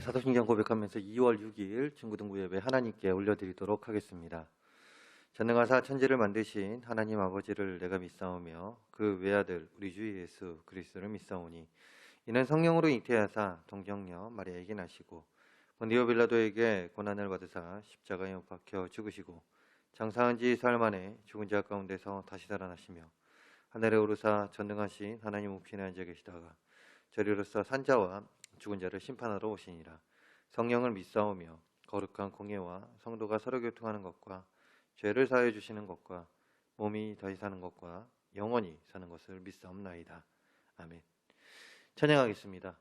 사도신경 고백하면서 2월 6일 중고등부 예배 하나님께 올려드리도록 하겠습니다. 전능하사 천지를 만드신 하나님 아버지를 내가 믿사오며 그 외아들 우리 주 예수 그리스도를 믿사오니 이는 성령으로 잉태하사 동정녀 마리아에게 나시고 본디오 빌라도에게 고난을 받으사 십자가에 못 박혀 죽으시고 장사한 지 사흘 만에 죽은 자 가운데서 다시 살아나시며 하늘에 오르사 전능하신 하나님 우편에 앉아 계시다가 저리로서 산자와 죽은 자를 심판하러 오시니라. 성령을 믿사오며 거룩한 공예와 성도가 서로 교통하는 것과 죄를 사하여 주시는 것과 몸이 다시 사는 것과 영원히 사는 것을 믿사옵나이다. 아멘. 찬양하겠습니다.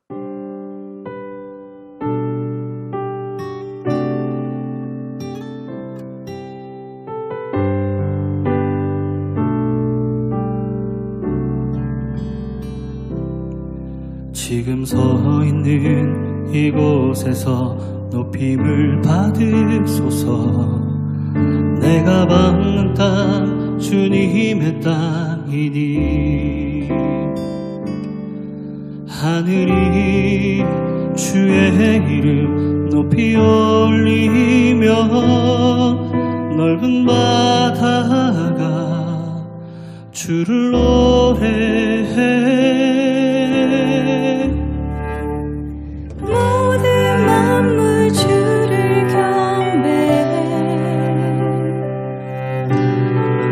지금 서 있는 이곳에서 높임을 받으소서. 내가 밟는 땅 주님의 땅이니 하늘이 주의 이름 높이 올리며 넓은 바다가 주를 노래해. 모든 만물 주를 경배해.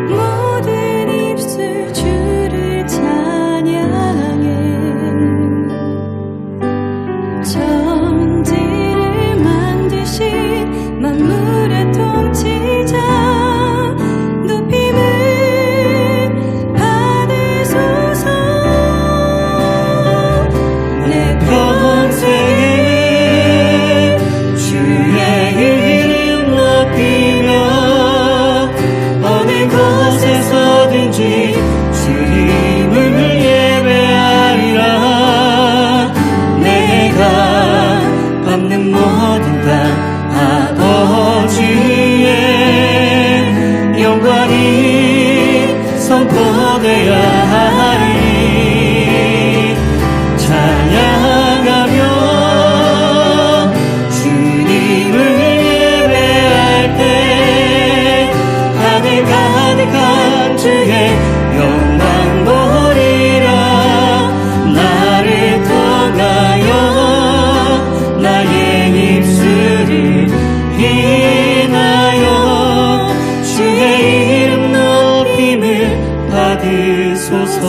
모든 입술 주를 찬양해. 천지를 만드신 만물의 통치자 높임을 받으소서. 내 평생에 주의 이름 높이며 어느 곳에서든지 주님을 예배하리라. 내가 받는 모든 땅 아버지의 영광이 선포되어야 하리. 찬양하며 주님을 예배할 때 하늘 가득한 주의 영광 보리라. 나를 통하여 나의 입술을 인하여 주의 이름 높임을 받으소서.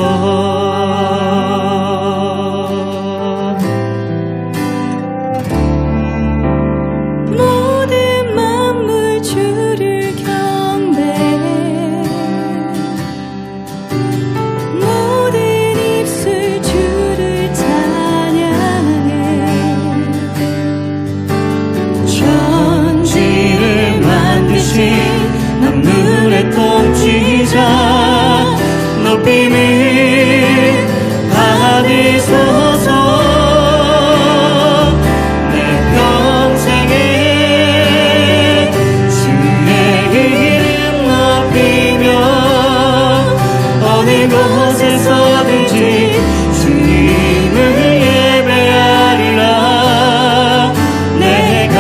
모든 만물 주를 경배해. 모든 입술 주를 찬양해. 천지를 만드신 만물의 통치자 높임을 받으소서. 내 평생에 주의 이름 높이며 어느 곳에서든지 주님을 예배하리라. 내가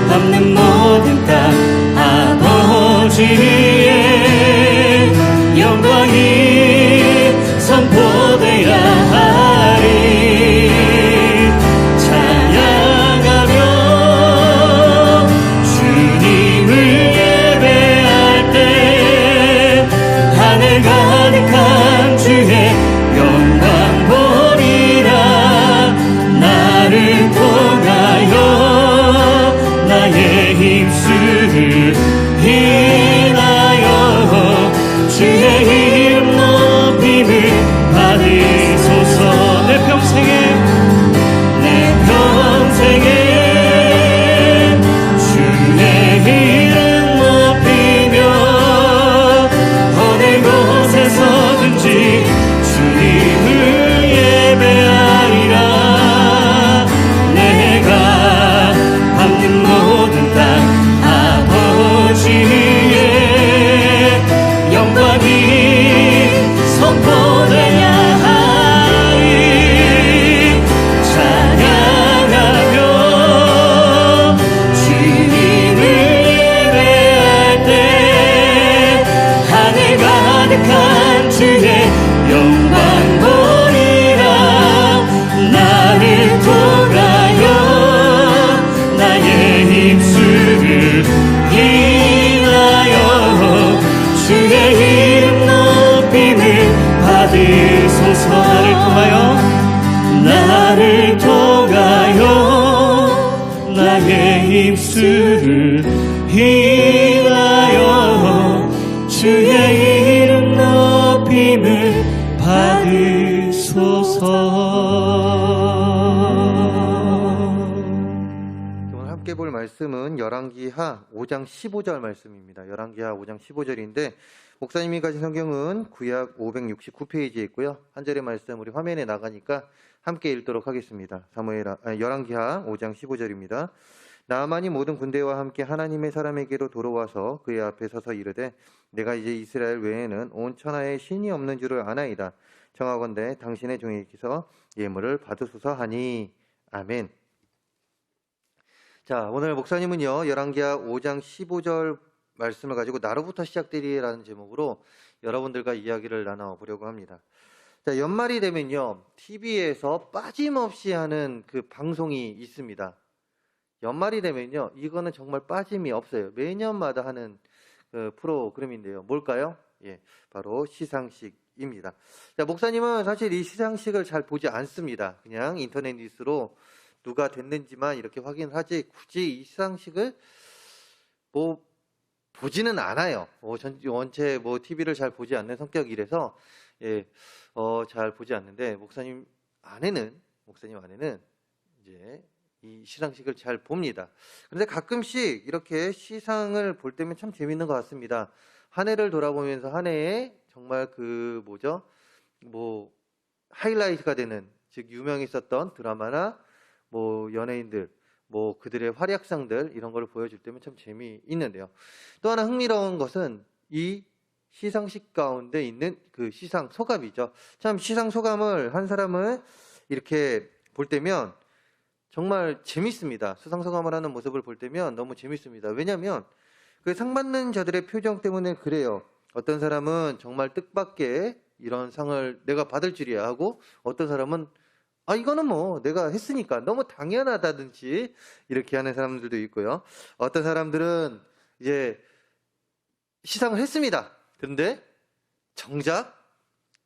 밟는 모든 땅 아버지의 영광이 선포되어야 하리. 찬양하며 주님을 예배할 때 하늘 가득한 주의 영광 보리라. 나를 통하여 나의 입술을 인하여 주의 이름 높임을 받으소서. 내 평생에 주의 이름 높이며 어느 곳에서든지 주님을 예배하리라. 내가 밟는 모든 땅 아버지의 예수를 인하여 주의 이름 높임을 받으소서. 오늘 함께 볼 말씀은 열왕기하 5장 15절 말씀입니다. 열왕기하 5장 15절인데 목사님이 가진 성경은 구약 569페이지에 있고요. 한 절의 말씀 우리 화면에 나가니까 함께 읽도록 하겠습니다. 열왕기하 5장 15절입니다. 나아만이 모든 군대와 함께 하나님의 사람에게로 돌아와서 그의 앞에 서서 이르되 내가 이제 이스라엘 외에는 온 천하에 신이 없는 줄을 아나이다. 청하건대 당신의 종에게서 예물을 받으소서 하니. 아멘. 자, 오늘 목사님은요, 열왕기하 5장 15절 말씀을 가지고 나로부터 시작되리라는 제목으로 여러분들과 이야기를 나눠보려고 합니다. 자, 연말이 되면요, TV에서 빠짐없이 하는 그 방송이 있습니다. 연말이 되면요, 이거는 정말 빠짐이 없어요. 매년마다 하는 그 프로그램인데요. 뭘까요? 예, 바로 시상식입니다. 자, 목사님은 사실 이 시상식을 잘 보지 않습니다. 그냥 인터넷 뉴스로 누가 됐는지만 이렇게 확인하지 굳이 이 시상식을 보지는 않아요. 원체 TV를 잘 보지 않는 성격이라서 잘 보지 않는데 목사님 아내는 이제 이 시상식을 잘 봅니다. 그런데 가끔씩 이렇게 시상을 볼 때면 참 재밌는 것 같습니다. 한 해를 돌아보면서 한 해에 정말 하이라이트가 되는, 즉 유명했었던 드라마나 연예인들, 그들의 활약상들 이런 걸 보여줄 때면 참 재미있는데요. 또 하나 흥미로운 것은 이 시상식 가운데 있는 그 시상 소감이죠. 참 시상 소감을 한 사람을 이렇게 볼 때면 정말 재밌습니다. 수상 소감을 하는 모습을 볼 때면 너무 재밌습니다. 왜냐하면 그 상 받는 자들의 표정 때문에 그래요. 어떤 사람은 정말 뜻밖의 이런 상을 내가 받을 줄이야 하고, 어떤 사람은 이거는 내가 했으니까 너무 당연하다든지 이렇게 하는 사람들도 있고요. 어떤 사람들은 이제 시상을 했습니다. 그런데 정작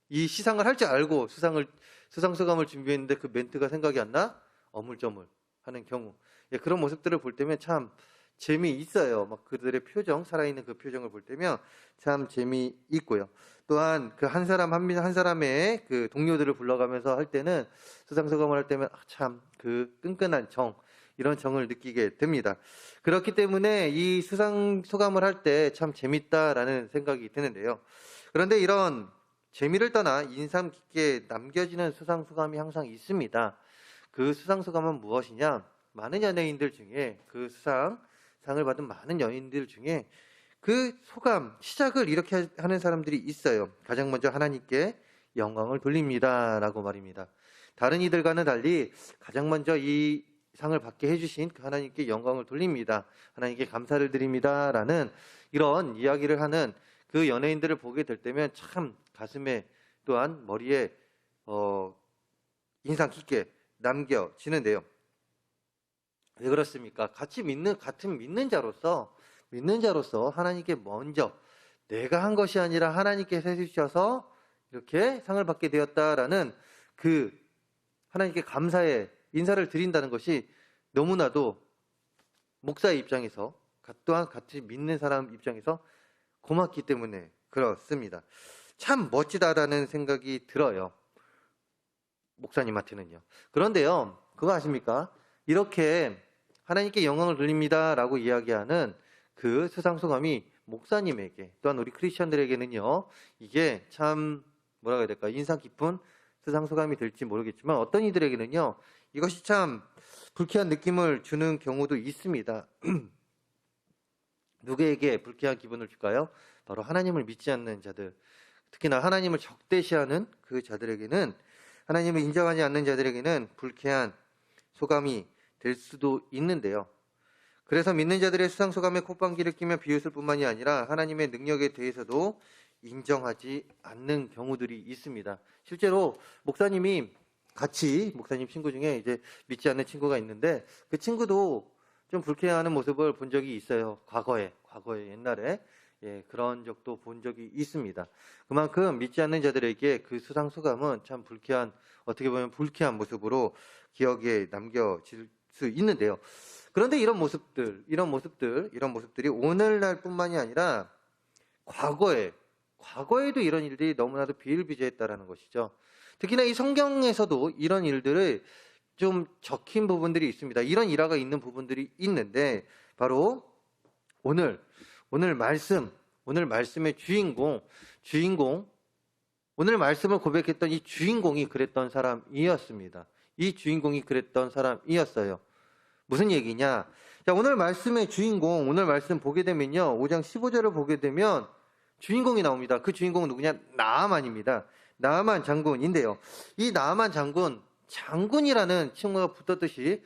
이 시상을 할 줄 알고 수상 소감을 준비했는데 그 멘트가 생각이 안 나 어물쩌물 하는 경우, 그런 모습들을 볼 때면 참 재미있어요. 그들의 표정, 살아있는 그 표정을 볼 때면 참 재미있고요. 또한 그 한 사람의 그 동료들을 불러가면서 할 때는, 수상소감을 할 때면 참 그 끈끈한 이런 정을 느끼게 됩니다. 그렇기 때문에 이 수상소감을 할 때 참 재밌다라는 생각이 드는데요. 그런데 이런 재미를 떠나 인상 깊게 남겨지는 수상소감이 항상 있습니다. 그 수상소감은 무엇이냐? 많은 연예인들 중에 상을 받은 많은 연예인들 중에 그 소감, 시작을 이렇게 하는 사람들이 있어요. 가장 먼저 하나님께 영광을 돌립니다 라고 말입니다. 다른 이들과는 달리 가장 먼저 이 상을 받게 해주신 그 하나님께 영광을 돌립니다, 하나님께 감사를 드립니다 라는 이런 이야기를 하는 그 연예인들을 보게 될 때면 참 가슴에 또한 머리에 인상 깊게 남겨지는데요. 왜 그렇습니까? 같은 믿는 자로서 하나님께 먼저 내가 한 것이 아니라 하나님께서 해주셔서 이렇게 상을 받게 되었다라는 그 하나님께 감사의 인사를 드린다는 것이 너무나도 목사의 입장에서, 또한 같이 믿는 사람 입장에서 고맙기 때문에 그렇습니다. 참 멋지다라는 생각이 들어요, 목사님한테는요. 그런데요, 그거 아십니까? 이렇게 하나님께 영광을 돌립니다 라고 이야기하는 그 수상소감이 목사님에게, 또한 우리 크리스천들에게는요, 이게 참 뭐라고 해야 될까, 인상 깊은 수상소감이 될지 모르겠지만 어떤 이들에게는요, 이것이 참 불쾌한 느낌을 주는 경우도 있습니다. 누구에게 불쾌한 기분을 줄까요? 바로 하나님을 믿지 않는 자들, 특히나 하나님을 적대시하는 그 자들에게는, 하나님을 인정하지 않는 자들에게는 불쾌한 소감이 될 수도 있는데요. 그래서 믿는 자들의 수상소감에 콧방귀를 끼며 비웃을 뿐만이 아니라 하나님의 능력에 대해서도 인정하지 않는 경우들이 있습니다. 실제로 목사님 친구 중에 이제 믿지 않는 친구가 있는데, 그 친구도 좀 불쾌해하는 모습을 본 적이 있어요. 과거에 옛날에 그런 적도 본 적이 있습니다. 그만큼 믿지 않는 자들에게 그 수상소감은 참 어떻게 보면 불쾌한 모습으로 기억에 남겨질 수 있는데요. 그런데 이런 모습들이 오늘날뿐만이 아니라 과거에도 이런 일들이 너무나도 비일비재했다라는 것이죠. 특히나 이 성경에서도 이런 일들을 좀 적힌 부분들이 있습니다. 이런 일화가 있는 부분들이 있는데 바로 오늘 말씀의 주인공, 오늘 말씀을 고백했던 이 주인공이 그랬던 사람이었습니다. 이 주인공이 그랬던 사람이었어요. 무슨 얘기냐? 자, 오늘 말씀의 주인공, 오늘 말씀 보게 되면요. 5장 15절을 보게 되면 주인공이 나옵니다. 그 주인공은 누구냐? 나아만입니다. 나아만 장군인데요. 이 나아만 장군이라는 칭호가 붙었듯이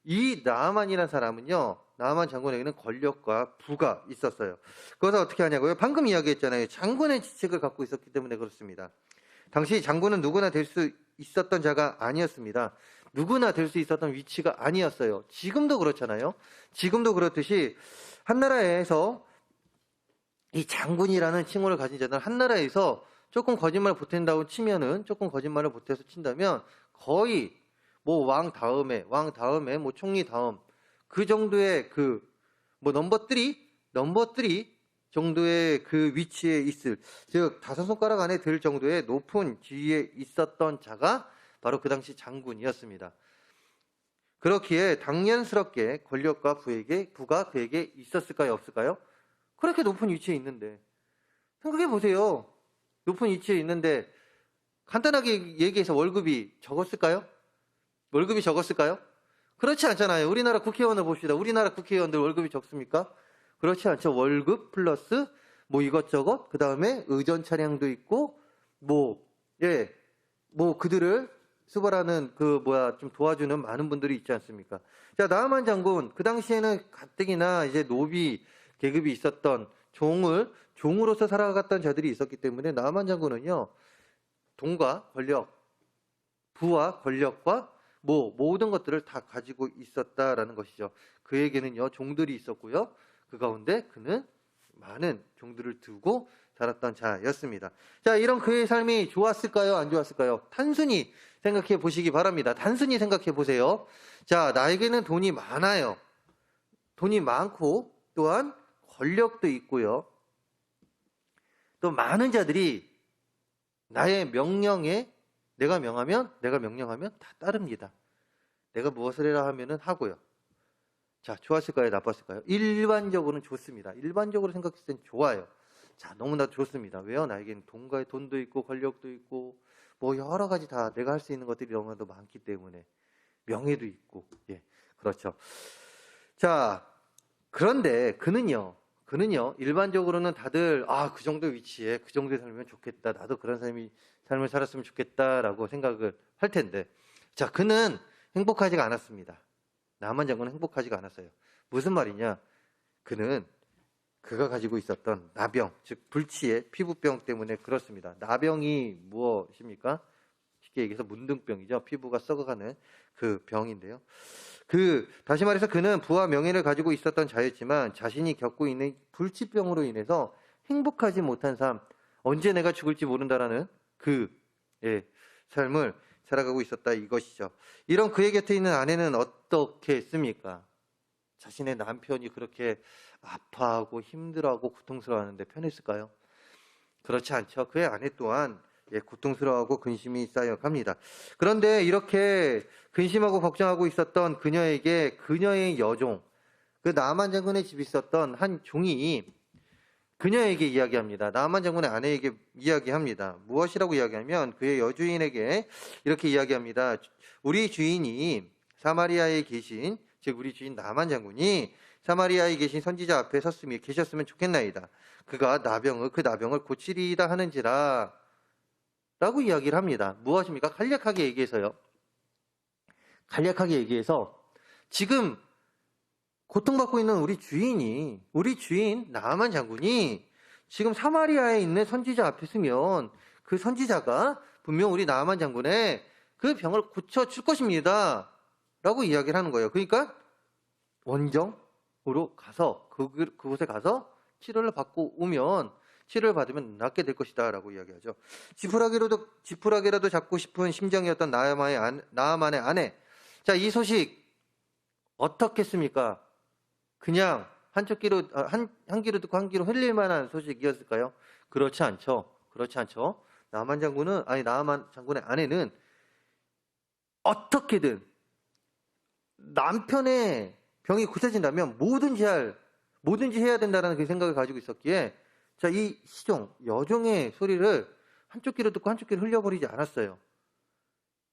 이 나아만이라는 사람은요. 나아만 장군에게는 권력과 부가 있었어요. 그것을 어떻게 하냐고요? 방금 이야기했잖아요. 장군의 지책을 갖고 있었기 때문에 그렇습니다. 당시 장군은 누구나 될 수 있었던 자가 아니었습니다. 누구나 될 수 있었던 위치가 아니었어요. 지금도 그렇잖아요. 지금도 그렇듯이 한나라에서 이 장군이라는 칭호를 가진 자는 한나라에서 조금 거짓말을 보탠다고 치면은 조금 거짓말을 보태서 친다면 거의 뭐 왕 다음에 뭐 총리 다음 그 정도의 넘버 3 정도의 그 위치에 있을, 즉 5손가락 안에 들 정도의 높은 지위에 있었던 자가 바로 그 당시 장군이었습니다. 그렇기에 당연스럽게 권력과 부가 그에게 있었을까요, 없을까요? 그렇게 높은 위치에 있는데 생각해 보세요. 높은 위치에 있는데 간단하게 얘기해서 월급이 적었을까요? 그렇지 않잖아요. 우리나라 국회의원을 봅시다. 우리나라 국회의원들 월급이 적습니까? 그렇지 않죠. 월급 플러스 뭐 이것저것, 그 다음에 의전 차량도 있고 뭐 그들을 수발하는 좀 도와주는 많은 분들이 있지 않습니까? 자, 나아만 장군, 그 당시에는 가뜩이나 이제 노비 계급이 있었던 종으로서 살아갔던 자들이 있었기 때문에 나아만 장군은요, 돈과 권력, 부와 권력과 모든 것들을 다 가지고 있었다라는 것이죠. 그에게는요, 종들이 있었고요. 그 가운데 그는 많은 종들을 두고 살았던 자였습니다. 자, 이런 그의 삶이 좋았을까요? 안 좋았을까요? 단순히 생각해 보시기 바랍니다. 단순히 생각해 보세요. 자, 나에게는 돈이 많아요. 돈이 많고 또한 권력도 있고요. 또 많은 자들이 나의 명령에 내가 명령하면 다 따릅니다. 내가 무엇을 해라 하면은 하고요. 자, 좋았을까요? 나빴을까요? 일반적으로는 좋습니다. 일반적으로 생각했을 땐 좋아요. 자, 너무나 좋습니다. 왜요? 나에게는 돈도 있고 권력도 있고 뭐 여러 가지 다 내가 할 수 있는 것들이 너무나도 많기 때문에 명예도 있고, 예, 그렇죠. 자, 그런데 그는요 일반적으로는 다들 그 정도 위치에 그 정도에 살면 좋겠다, 나도 그런 삶을 살았으면 좋겠다라고 생각을 할 텐데, 자, 그는 행복하지가 않았습니다. 나아만 장군은 행복하지가 않았어요. 무슨 말이냐? 그가 가지고 있었던 나병, 즉 불치의 피부병 때문에 그렇습니다. 나병이 무엇입니까? 쉽게 얘기해서 문둥병이죠. 피부가 썩어가는 그 병인데요. 다시 말해서 그는 부와 명예를 가지고 있었던 자였지만 자신이 겪고 있는 불치병으로 인해서 행복하지 못한 삶, 언제 내가 죽을지 모른다라는 삶을 살아가고 있었다, 이것이죠. 이런 그의 곁에 있는 아내는 어떻게 했습니까? 자신의 남편이 그렇게 아파하고 힘들어하고 고통스러워하는데 편했을까요? 그렇지 않죠. 그의 아내 또한 고통스러워하고 근심이 쌓여갑니다. 그런데 이렇게 근심하고 걱정하고 있었던 그녀에게 그녀의 여종, 그 나아만 장군의 집에 있었던 한 종이 그녀에게 이야기합니다. 나아만 장군의 아내에게 이야기합니다. 무엇이라고 이야기하면 그의 여주인에게 이렇게 이야기합니다. 우리 주인이 사마리아에 계신, 즉 우리 주인 나아만 장군이 사마리아에 계신 선지자 앞에 계셨으면 좋겠나이다. 그가 그 나병을 고치리이다 하는지라 라고 이야기를 합니다. 무엇입니까? 간략하게 얘기해서 지금 고통받고 있는 우리 주인 나아만 장군이 지금 사마리아에 있는 선지자 앞에 서면 그 선지자가 분명 우리 나아만 장군의 그 병을 고쳐줄 것입니다 라고 이야기를 하는 거예요. 그러니까 원정으로 가서 그곳에 가서 치료를 받으면 낫게 될 것이다 라고 이야기하죠. 지푸라기라도 잡고 싶은 심정이었던 나아만의 아내. 자, 이 소식 어떻게 했습니까? 그냥 한쪽 귀로 한 귀로 듣고 한 귀로 흘릴 만한 소식이었을까요? 그렇지 않죠. 그렇지 않죠. 나만 장군의 아내는 어떻게든 남편의 병이 고쳐진다면 뭐든지 해야 된다는 그 생각을 가지고 있었기에 자, 이 여종의 소리를 한쪽 귀로 듣고 한쪽 귀로 흘려버리지 않았어요.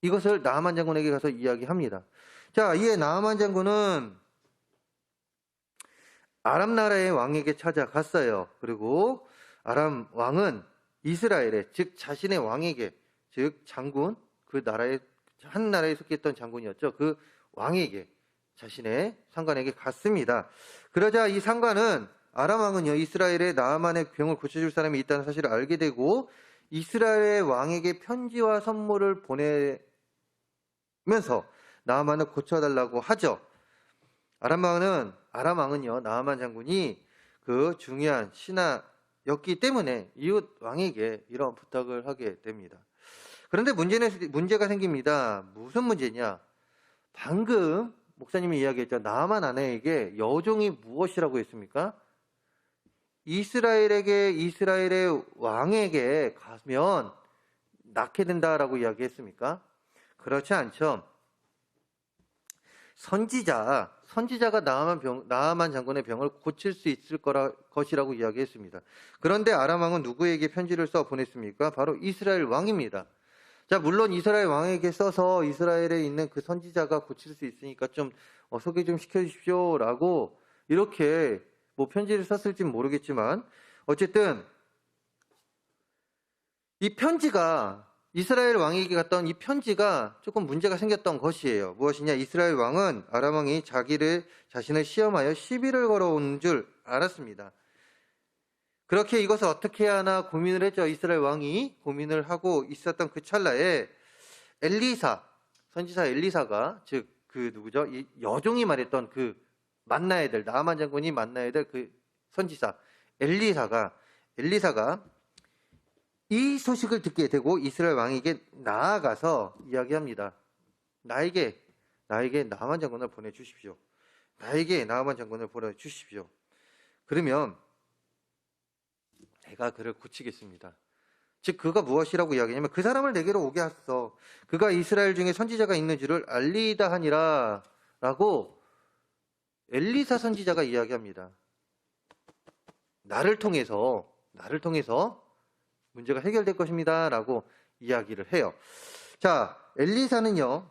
이것을 나아만 장군에게 가서 이야기합니다. 자, 이에 나아만 장군은 아람 나라의 왕에게 찾아갔어요. 그리고 아람 왕은 이스라엘의, 즉 자신의 왕에게, 즉 장군, 그 나라의 한 나라에 속했던 장군이었죠. 그 왕에게, 자신의 상관에게 갔습니다. 그러자 이 상관은 아람 왕은요, 이스라엘에 나아만의 병을 고쳐줄 사람이 있다는 사실을 알게 되고 이스라엘의 왕에게 편지와 선물을 보내면서 나아만을 고쳐달라고 하죠. 아람 왕은요, 나아만 장군이 그 중요한 신하였기 때문에 이웃 왕에게 이런 부탁을 하게 됩니다. 그런데 문제가 생깁니다. 무슨 문제냐? 방금 목사님이 이야기했죠. 나아만 아내에게 여종이 무엇이라고 했습니까? 이스라엘의 왕에게 가면 낳게 된다라고 이야기했습니까? 그렇지 않죠. 선지자가 나아만 장군의 병을 고칠 수 있을 것이라고 이야기했습니다. 그런데 아람 왕은 누구에게 편지를 써 보냈습니까? 바로 이스라엘 왕입니다. 자, 물론 이스라엘 왕에게 써서 이스라엘에 있는 그 선지자가 고칠 수 있으니까 좀 소개 좀 시켜주십시오라고 이렇게 뭐 편지를 썼을지는 모르겠지만 어쨌든 이 편지가 이스라엘 왕에게 갔던 이 편지가 조금 문제가 생겼던 것이에요. 무엇이냐? 이스라엘 왕은 아람 왕이 자신을 시험하여 시비를 걸어온 줄 알았습니다. 그렇게 이것을 어떻게 해야 하나 고민을 했죠. 이스라엘 왕이 고민을 하고 있었던 그 찰나에 선지사 엘리사가, 즉 그 누구죠? 이 여종이 말했던 그 만나야 될, 나아만 장군이 만나야 될 그 선지사 엘리사가 이 소식을 듣게 되고 이스라엘 왕에게 나아가서 이야기합니다. 나에게 나아만 장군을 보내주십시오. 그러면 내가 그를 고치겠습니다. 즉 그가 무엇이라고 이야기하냐면 그 사람을 내게로 오게 하소서. 그가 이스라엘 중에 선지자가 있는 줄을 알리이다 하니라 라고 엘리사 선지자가 이야기합니다. 나를 통해서 문제가 해결될 것입니다 라고 이야기를 해요. 자, 엘리사는요,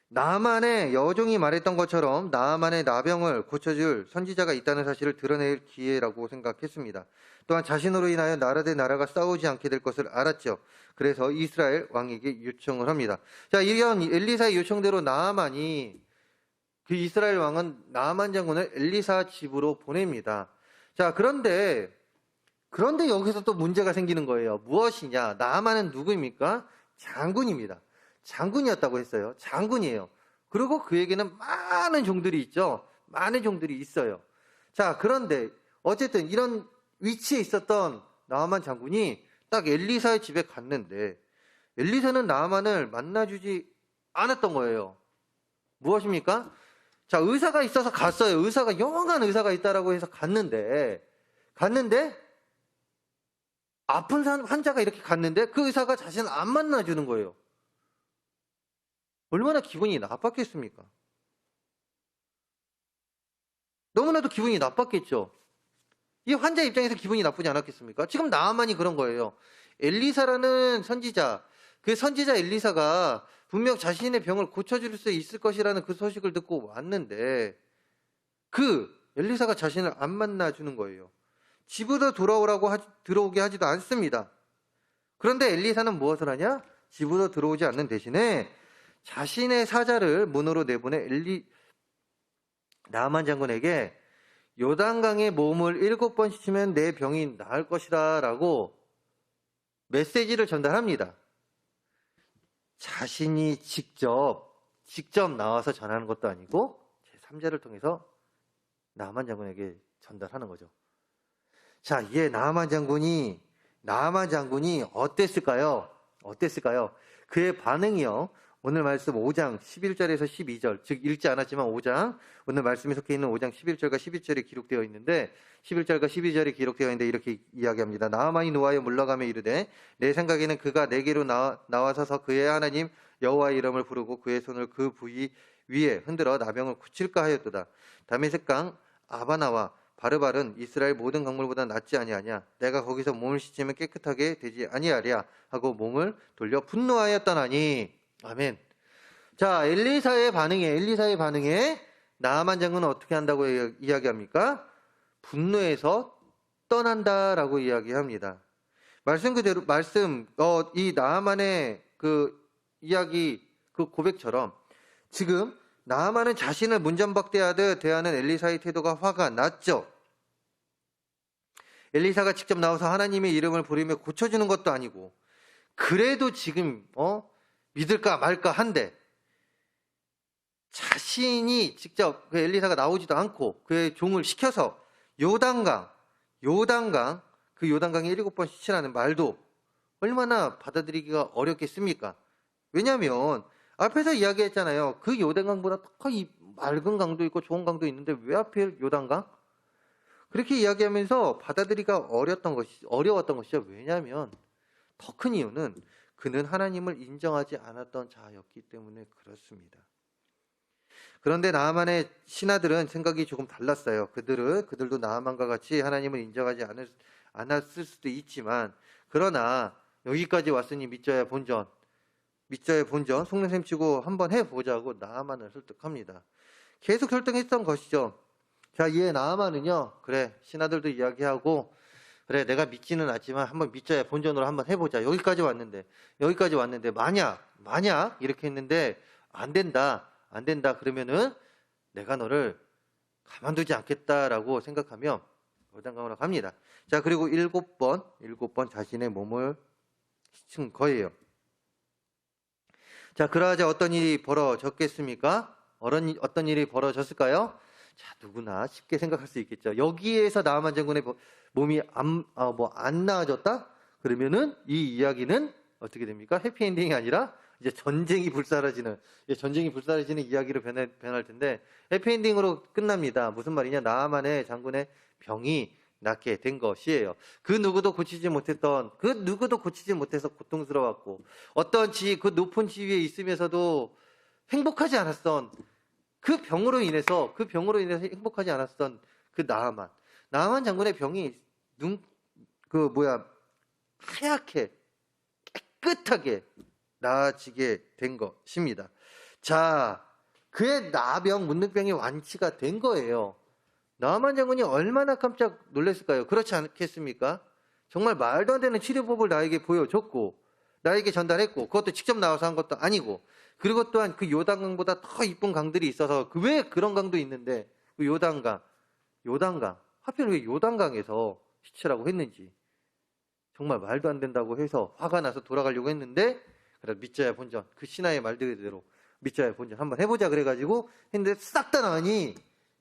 나아만의 여종이 말했던 것처럼 나아만의 나병을 고쳐줄 선지자가 있다는 사실을 드러낼 기회라고 생각했습니다. 또한 자신으로 인하여 나라 대 나라가 싸우지 않게 될 것을 알았죠. 그래서 이스라엘 왕에게 요청을 합니다. 자, 이런 엘리사의 요청대로 그 이스라엘 왕은 나아만 장군을 엘리사 집으로 보냅니다. 자, 그런데 여기서 또 문제가 생기는 거예요. 무엇이냐? 나아만은 누구입니까? 장군입니다. 장군이었다고 했어요. 장군이에요. 그리고 그에게는 많은 종들이 있죠. 많은 종들이 있어요. 자, 그런데 어쨌든 이런 위치에 있었던 나아만 장군이 딱 엘리사의 집에 갔는데 엘리사는 나아만을 만나주지 않았던 거예요. 무엇입니까? 자, 의사가 있어서 갔어요. 영원한 의사가 있다라고 해서 갔는데 아픈 환자가 이렇게 갔는데 그 의사가 자신을 안 만나주는 거예요. 얼마나 기분이 나빴겠습니까? 너무나도 기분이 나빴겠죠. 이 환자 입장에서 기분이 나쁘지 않았겠습니까? 지금 나아만이 그런 거예요. 엘리사라는 선지자, 그 선지자 엘리사가 분명 자신의 병을 고쳐줄 수 있을 것이라는 그 소식을 듣고 왔는데 그 엘리사가 자신을 안 만나주는 거예요. 집으로 들어오게 하지도 않습니다. 그런데 엘리사는 무엇을 하냐? 집으로 들어오지 않는 대신에 자신의 사자를 문으로 내보내 나아만 장군에게 요단강에 몸을 7번 씻으면 내 병이 나을 것이다 라고 메시지를 전달합니다. 자신이 직접 나와서 전하는 것도 아니고 제3자를 통해서 나아만 장군에게 전달하는 거죠. 자, 이에 나아만 장군이 어땠을까요? 그의 반응이요. 오늘 말씀 5장 11절에서 12절, 즉 읽지 않았지만 5장, 오늘 말씀에 속해 있는 5장 11절과 12절에 기록되어 있는데 11절과 12절에 기록되어 있는데 이렇게 이야기합니다. 나아만이 노하여 물러가며 이르되 내 생각에는 그가 내게로 나와서서 그의 하나님 여호와의 이름을 부르고 그의 손을 그 부위 위에 흔들어 나병을 고칠까 하였도다. 다메섹 강 아바나와 바르발은 이스라엘 모든 강물보다 낫지 아니하냐. 내가 거기서 몸을 씻으면 깨끗하게 되지 아니하랴 하고 몸을 돌려 분노하였다나니. 아멘. 자, 엘리사의 반응에 나아만 장군은 어떻게 한다고 이야기합니까? 분노해서 떠난다라고 이야기합니다. 말씀 그대로 이 나아만의 그 이야기, 그 고백처럼 지금 나아만은 자신을 문전박대하듯 대하는 엘리사의 태도가 화가 났죠. 엘리사가 직접 나와서 하나님의 이름을 부르며 고쳐주는 것도 아니고 그래도 지금 믿을까 말까 한데 자신이 직접 그 엘리사가 나오지도 않고 그의 종을 시켜서 요단강에 7번 시치라는 말도 얼마나 받아들이기가 어렵겠습니까? 왜냐하면 앞에서 이야기했잖아요. 그 요단강보다 더 맑은 강도 있고 좋은 강도 있는데 왜 하필 요단강? 그렇게 이야기하면서 받아들이기가 어려웠던 것이죠. 왜냐하면 더 큰 이유는 그는 하나님을 인정하지 않았던 자였기 때문에 그렇습니다. 그런데 나아만의 신하들은 생각이 조금 달랐어요. 그들도 나아만과 같이 하나님을 인정하지 않았을 수도 있지만 그러나 여기까지 왔으니 믿자의 본전 속는셈 치고 한번 해보자고 나아만을 설득합니다. 계속 설득했던 것이죠. 자, 얘 나아만은요, 그래 신하들도 이야기하고 그래 내가 믿지는 않지만 한번 믿자의 본전으로 한번 해보자. 여기까지 왔는데 만약 이렇게 했는데 안 된다 그러면은 내가 너를 가만두지 않겠다라고 생각하며 요단강으로 갑니다. 자, 그리고 7번 자신의 몸을 씻은 거예요. 자, 그러자 어떤 일이 벌어졌겠습니까? 어떤 일이 벌어졌을까요? 자, 누구나 쉽게 생각할 수 있겠죠. 여기에서 나아만 장군의 몸이 안 나아졌다? 그러면은 이 이야기는 어떻게 됩니까? 해피엔딩이 아니라 이제 전쟁이 불사라지는 이야기로 변할 텐데 해피엔딩으로 끝납니다. 무슨 말이냐? 나아만의 장군의 병이 낫게 된 것이에요. 그 누구도 고치지 못해서 고통스러웠고 그 높은 지위에 있으면서도 행복하지 않았던 그 병으로 인해서 행복하지 않았던 그 나아만 장군의 병이 하얗게 깨끗하게 나아지게 된 것입니다. 자, 그의 나병 문둥병이 완치가 된 거예요. 나아만 장군이 얼마나 깜짝 놀랐을까요? 그렇지 않겠습니까? 정말 말도 안 되는 치료법을 나에게 보여줬고 나에게 전달했고 그것도 직접 나와서 한 것도 아니고 그리고 또한 그 요단강보다 더 이쁜 강들이 있어서 왜 그런 강도 있는데 그 요단강 하필 왜 요단강에서 시치라고 했는지 정말 말도 안 된다고 해서 화가 나서 돌아가려고 했는데 그래 믿자야 본전 그 신하의 말대로 믿자야 본전 한번 해보자 그래가지고 했는데 싹 다 나으니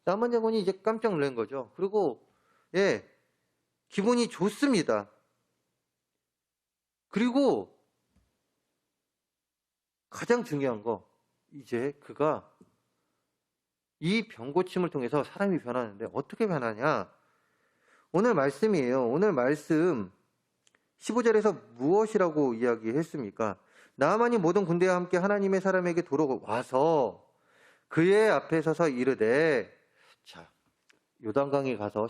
나아만 장군이 이제 깜짝 놀란 거죠. 그리고 기분이 좋습니다. 그리고 가장 중요한 거 이제 그가 이 병고침을 통해서 사람이 변하는데 어떻게 변하냐? 오늘 말씀이에요. 오늘 말씀 15절에서 무엇이라고 이야기했습니까? 나아만이 모든 군대와 함께 하나님의 사람에게 돌아와서 그의 앞에 서서 이르되 자, 요단강에 가서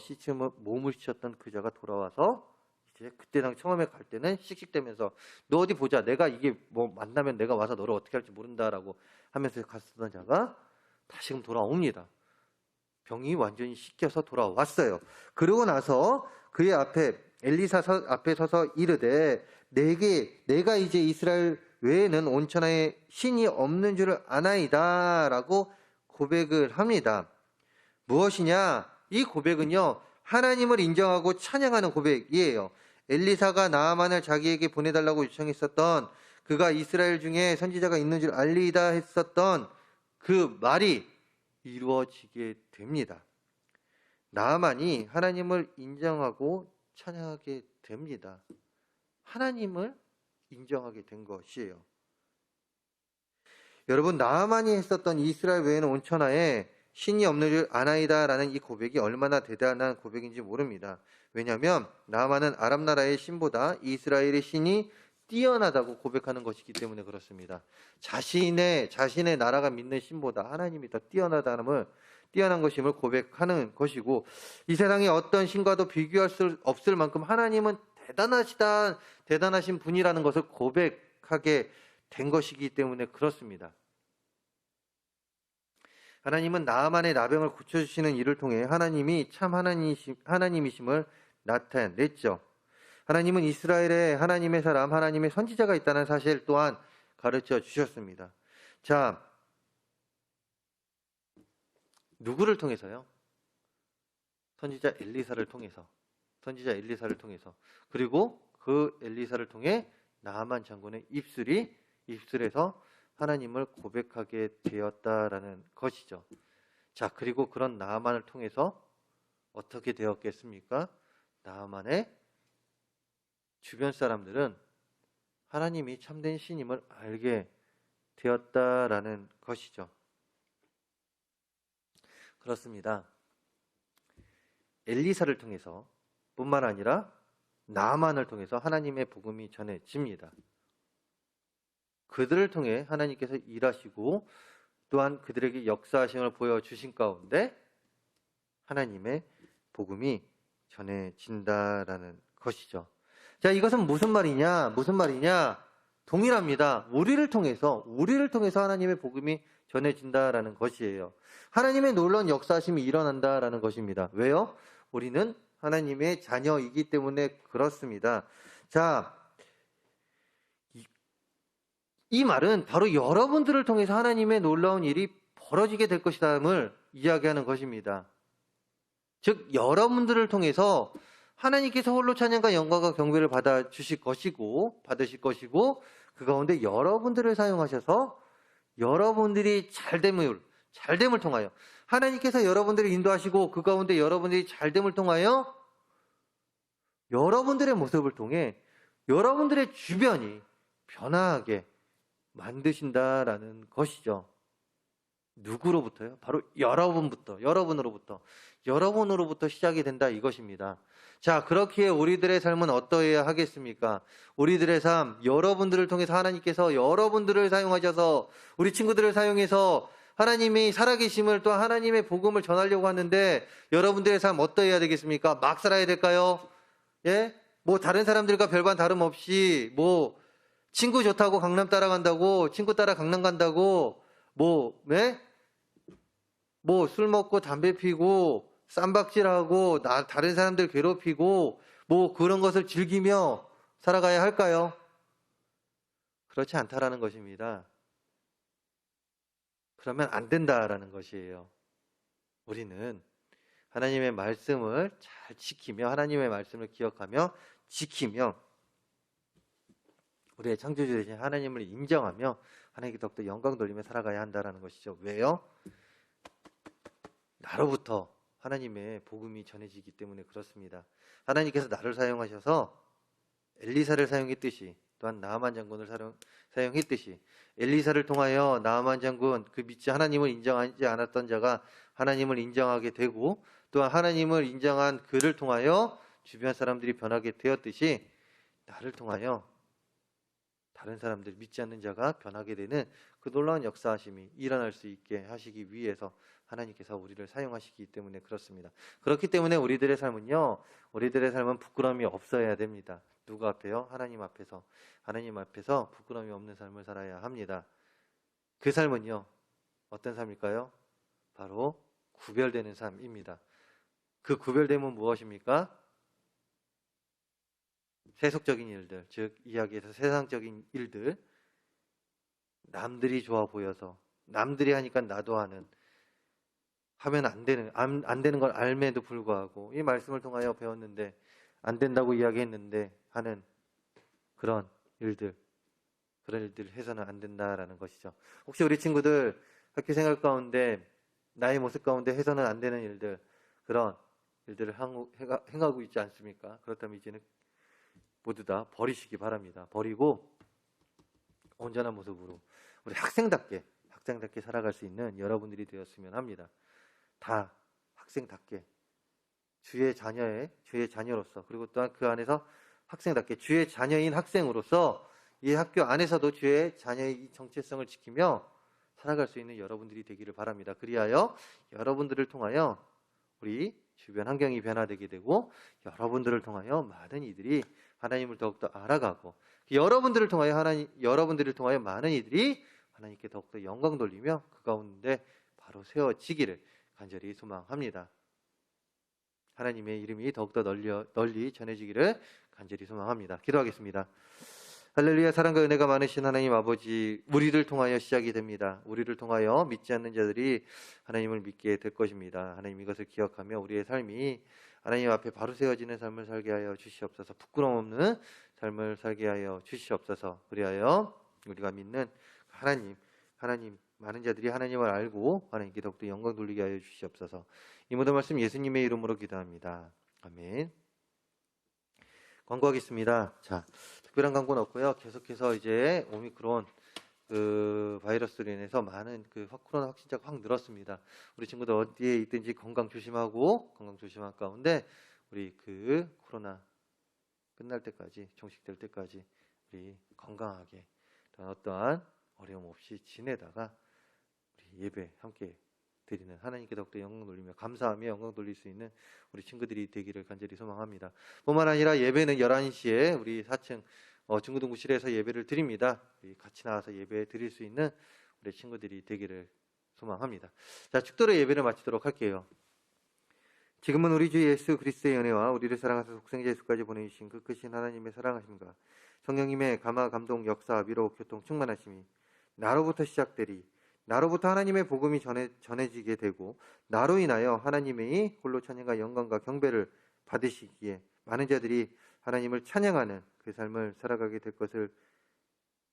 몸을 씻었던 그자가 돌아와서 이제 그때 처음에 갈 때는 씩씩대면서 너 어디 보자. 내가 이게 만나면 내가 와서 너를 어떻게 할지 모른다라고 하면서 갔었던 자가 다시금 돌아옵니다. 병이 완전히 씻겨서 돌아왔어요. 그러고 나서 그의 앞에 엘리사 앞에 서서 이르되 내가 이제 이스라엘 외에는 온천하에 신이 없는 줄을 아나이다 라고 고백을 합니다. 무엇이냐? 이 고백은요 하나님을 인정하고 찬양하는 고백이에요. 엘리사가 나아만을 자기에게 보내달라고 요청했었던 그가 이스라엘 중에 선지자가 있는 줄 알리다 했었던 그 말이 이루어지게 됩니다. 나아만이 하나님을 인정하고 찬양하게 됩니다. 하나님을 인정하게 된 것이에요. 여러분, 나아만이 했었던 이스라엘 외에는 온천하에 신이 없는 줄 아나이다라는 이 고백이 얼마나 대단한 고백인지 모릅니다. 왜냐하면 나아만은 아람 나라의 신보다 이스라엘의 신이 뛰어나다고 고백하는 것이기 때문에 그렇습니다. 자신의 나라가 믿는 신보다 하나님이 더 뛰어난 것임을 고백하는 것이고, 이 세상에 어떤 신과도 비교할 수 없을 만큼 하나님은 대단하신 분이라는 것을 고백하게 된 것이기 때문에 그렇습니다. 하나님은 나아만의 나병을 고쳐주시는 일을 통해 하나님이 참 하나님이심을 나타냈죠. 하나님은 이스라엘에 하나님의 사람, 하나님의 선지자가 있다는 사실 또한 가르쳐 주셨습니다. 자, 누구를 통해서요? 선지자 엘리사를 통해서. 그리고 그 엘리사를 통해 나아만 장군의 입술에서 하나님을 고백하게 되었다라는 것이죠. 자, 그리고 그런 나아만을 통해서 어떻게 되었겠습니까? 나아만의 주변 사람들은 하나님이 참된 신임을 알게 되었다라는 것이죠. 그렇습니다. 엘리사를 통해서 뿐만 아니라 나아만을 통해서 하나님의 복음이 전해집니다. 그들을 통해 하나님께서 일하시고 또한 그들에게 역사하심을 보여주신 가운데 하나님의 복음이 전해진다라는 것이죠. 자, 이것은 무슨 말이냐? 동일합니다. 우리를 통해서 하나님의 복음이 전해진다라는 것이에요. 하나님의 놀라운 역사하심이 일어난다라는 것입니다. 왜요? 우리는 하나님의 자녀이기 때문에 그렇습니다. 자, 이 말은 바로 여러분들을 통해서 하나님의 놀라운 일이 벌어지게 될 것이다를 이야기하는 것입니다. 즉, 여러분들을 통해서 하나님께서 홀로 찬양과 영광과 경배를 받으실 것이고 그 가운데 여러분들을 사용하셔서 여러분들이 잘됨을 통하여 하나님께서 여러분들을 인도하시고 그 가운데 여러분들이 잘됨을 통하여 여러분들의 모습을 통해 여러분들의 주변이 변화하게 만드신다라는 것이죠. 누구로부터요? 바로 여러분으로부터 시작이 된다 이것입니다. 자, 그렇기에 우리들의 삶은 어떠해야 하겠습니까? 우리들의 삶, 여러분들을 통해서 하나님께서 여러분들을 사용하셔서 우리 친구들을 사용해서 하나님이 살아계심을 또 하나님의 복음을 전하려고 하는데 여러분들의 삶 어떠해야 되겠습니까? 막 살아야 될까요? 예? 뭐 다른 사람들과 별반 다름없이 뭐 친구 좋다고 강남 따라간다고 친구 따라 강남 간다고 뭐 술 먹고 담배 피고 쌈박질하고 다른 사람들 괴롭히고 뭐 그런 것을 즐기며 살아가야 할까요? 그렇지 않다라는 것입니다. 그러면 안 된다라는 것이에요. 우리는 하나님의 말씀을 잘 지키며 하나님의 말씀을 기억하며 지키며 우리의 창조주 되신 하나님을 인정하며 하나님께 더욱더 영광 돌리며 살아가야 한다는 것이죠. 왜요? 나로부터 하나님의 복음이 전해지기 때문에 그렇습니다. 하나님께서 나를 사용하셔서 엘리사를 사용했듯이 또한 나아만 장군을 사용했듯이 엘리사를 통하여 나아만 장군, 그 믿지 하나님을 인정하지 않았던 자가 하나님을 인정하게 되고 또한 하나님을 인정한 그를 통하여 주변 사람들이 변하게 되었듯이 나를 통하여 다른 사람들, 믿지 않는 자가 변하게 되는 그 놀라운 역사하심이 일어날 수 있게 하시기 위해서 하나님께서 우리를 사용하시기 때문에 그렇습니다. 그렇기 때문에 우리들의 삶은 부끄러움이 없어야 됩니다. 누구 앞에요? 하나님 앞에서 부끄러움이 없는 삶을 살아야 합니다. 그 삶은요, 어떤 삶일까요? 바로 구별되는 삶입니다. 그 구별됨은 무엇입니까? 세속적인 일들, 즉 이야기에서 세상적인 일들, 남들이 좋아 보여서 남들이 하니까 나도 하면 안 되는 걸 알매도 불구하고 이 말씀을 통하여 배웠는데 안 된다고 이야기했는데 하는 그런 일들을 해서는 안 된다라는 것이죠. 혹시 우리 친구들 학교 생활 가운데 나의 모습 가운데 해서는 안 되는 일들, 그런 일들을 행하고 있지 않습니까? 그렇다면 이제는 모두 다 버리시기 바랍니다. 버리고 온전한 모습으로 우리 학생답게 학생답게 살아갈 수 있는 여러분들이 되었으면 합니다. 다 학생답게 주의 자녀로서, 그리고 또한 그 안에서 학생답게 주의 자녀인 학생으로서 이 학교 안에서도 주의 자녀의 이 정체성을 지키며 살아갈 수 있는 여러분들이 되기를 바랍니다. 그리하여 여러분들을 통하여 우리 주변 환경이 변화되게 되고, 여러분들을 통하여 많은 이들이 하나님을 더욱더 알아가고, 여러분들을 통하여 많은 이들이 하나님께 더욱더 영광 돌리며 그 가운데 바로 세워지기를 간절히 소망합니다. 하나님의 이름이 더욱더 널리 전해지기를 간절히 소망합니다. 기도하겠습니다. 할렐루야. 사랑과 은혜가 많으신 하나님 아버지, 우리를 통하여 시작이 됩니다. 우리를 통하여 믿지 않는 자들이 하나님을 믿게 될 것입니다. 하나님, 이것을 기억하며 우리의 삶이 하나님 앞에 바로 세워지는 삶을 살게 하여 주시옵소서. 부끄러움 없는 삶을 살게 하여 주시옵소서. 그리하여 우리가 믿는 하나님, 많은 자들이 하나님을 알고 하나님께 더욱더 영광 돌리게 하여 주시옵소서. 이 모든 말씀 예수님의 이름으로 기도합니다. 아멘. 광고하겠습니다. 자, 특별한 광고는 없고요. 계속해서 이제 오미크론 바이러스로 인해서 많은 코로나 확진자가 확 늘었습니다. 우리 친구들 어디에 있든지 건강 조심한 가운데 우리 코로나 끝날 때까지, 종식될 때까지 우리 건강하게 어떠한 어려움 없이 지내다가 우리 예배 함께 드리는, 하나님께 더욱더 영광 돌리며 감사하며 영광 돌릴 수 있는 우리 친구들이 되기를 간절히 소망합니다. 뿐만 아니라 예배는 11시에 우리 4층 중고등부실에서 예배를 드립니다. 우리 같이 나와서 예배 드릴 수 있는 우리 친구들이 되기를 소망합니다. 자, 축도로 예배를 마치도록 할게요. 지금은 우리 주 예수 그리스도의 은혜와 우리를 사랑하사 독생자 예수까지 보내주신 그 크신 하나님의 사랑하심과 성령님의 감화, 감동, 역사, 위로, 교통, 충만하심이 나로부터 시작되리, 나로부터 하나님의 복음이 전해지게 되고, 나로 인하여 하나님의 홀로 찬양과 영광과 경배를 받으시기에 많은 자들이 하나님을 찬양하는 그 삶을 살아가게 될 것을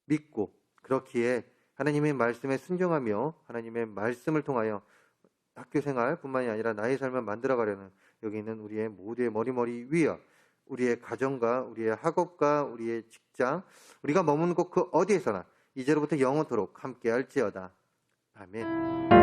믿고, 그렇기에 하나님의 말씀에 순종하며 하나님의 말씀을 통하여 학교 생활뿐만이 아니라 나의 삶을 만들어가려는 여기 있는 우리의 모두의 머리 위와 우리의 가정과 우리의 학업과 우리의 직장, 우리가 머무는 곳 그 어디에서나 이제로부터 영원토록 함께할지어다. 아멘.